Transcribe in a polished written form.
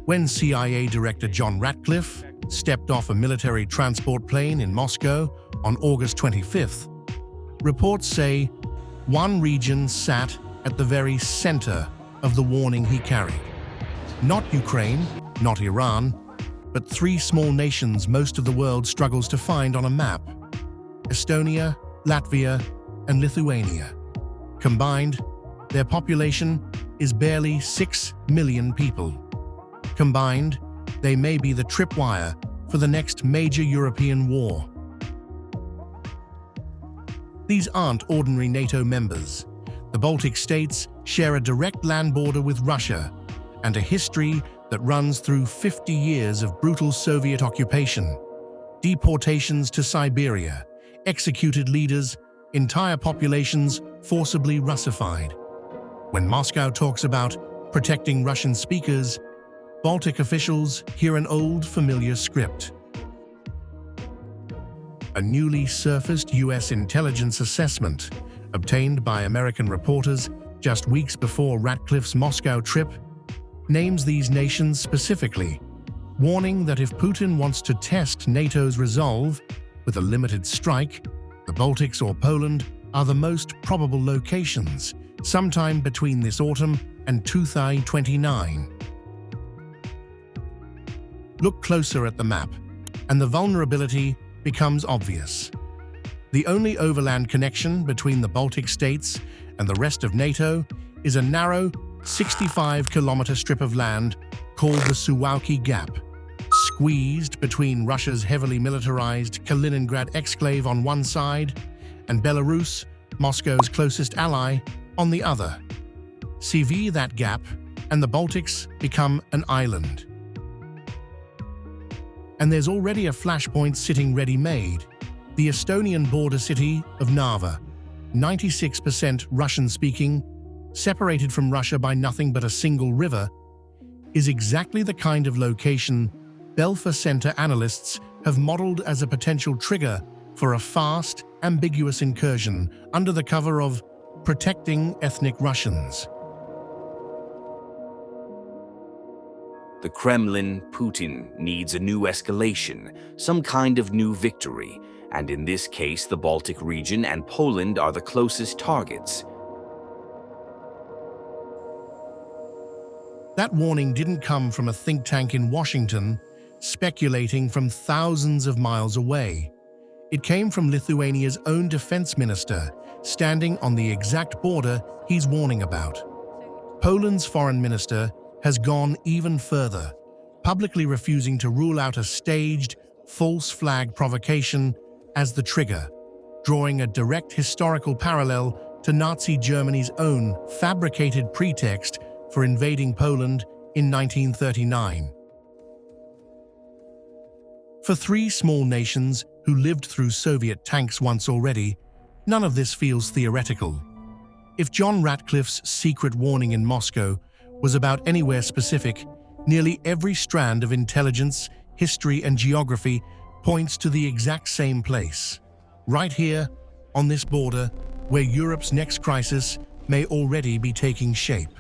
When CIA Director John Ratcliffe stepped off a military transport plane in Moscow on August 25th, reports say one region sat at the very center of the warning he carried. Not Ukraine, not Iran, but three small nations most of the world struggles to find on a map: Estonia, Latvia, and Lithuania. Combined, their population is barely 6 million people. Combined, they may be the tripwire for the next major European war. These aren't ordinary NATO members. The Baltic states share a direct land border with Russia and a history that runs through 50 years of brutal Soviet occupation, deportations to Siberia, executed leaders, entire populations forcibly Russified. When Moscow talks about protecting Russian speakers, Baltic officials hear an old familiar script. A newly surfaced U.S. intelligence assessment, obtained by American reporters just weeks before Ratcliffe's Moscow trip, names these nations specifically, warning that if Putin wants to test NATO's resolve with a limited strike, the Baltics or Poland are the most probable locations, sometime between this autumn and 2029. Look closer at the map, and the vulnerability becomes obvious. The only overland connection between the Baltic states and the rest of NATO is a narrow 65-kilometer strip of land called the Suwałki Gap, squeezed between Russia's heavily militarized Kaliningrad exclave on one side and Belarus, Moscow's closest ally, on the other. Sever that gap, and the Baltics become an island. And there's already a flashpoint sitting ready-made: the Estonian border city of Narva, 96% Russian-speaking, separated from Russia by nothing but a single river, is exactly the kind of location Belfer Center analysts have modeled as a potential trigger for a fast, ambiguous incursion under the cover of protecting ethnic Russians. The Kremlin, Putin, needs a new escalation, some kind of new victory, and in this case the Baltic region and Poland are the closest targets. That warning didn't come from a think tank in Washington, speculating from thousands of miles away. It came from Lithuania's own defense minister, standing on the exact border he's warning about. Poland's foreign minister has gone even further, publicly refusing to rule out a staged, false flag provocation as the trigger, drawing a direct historical parallel to Nazi Germany's own fabricated pretext for invading Poland in 1939. For three small nations who lived through Soviet tanks once already, none of this feels theoretical. If John Ratcliffe's secret warning in Moscow was about anywhere specific, nearly every strand of intelligence, history, and geography points to the exact same place. Right here, on this border, where Europe's next crisis may already be taking shape.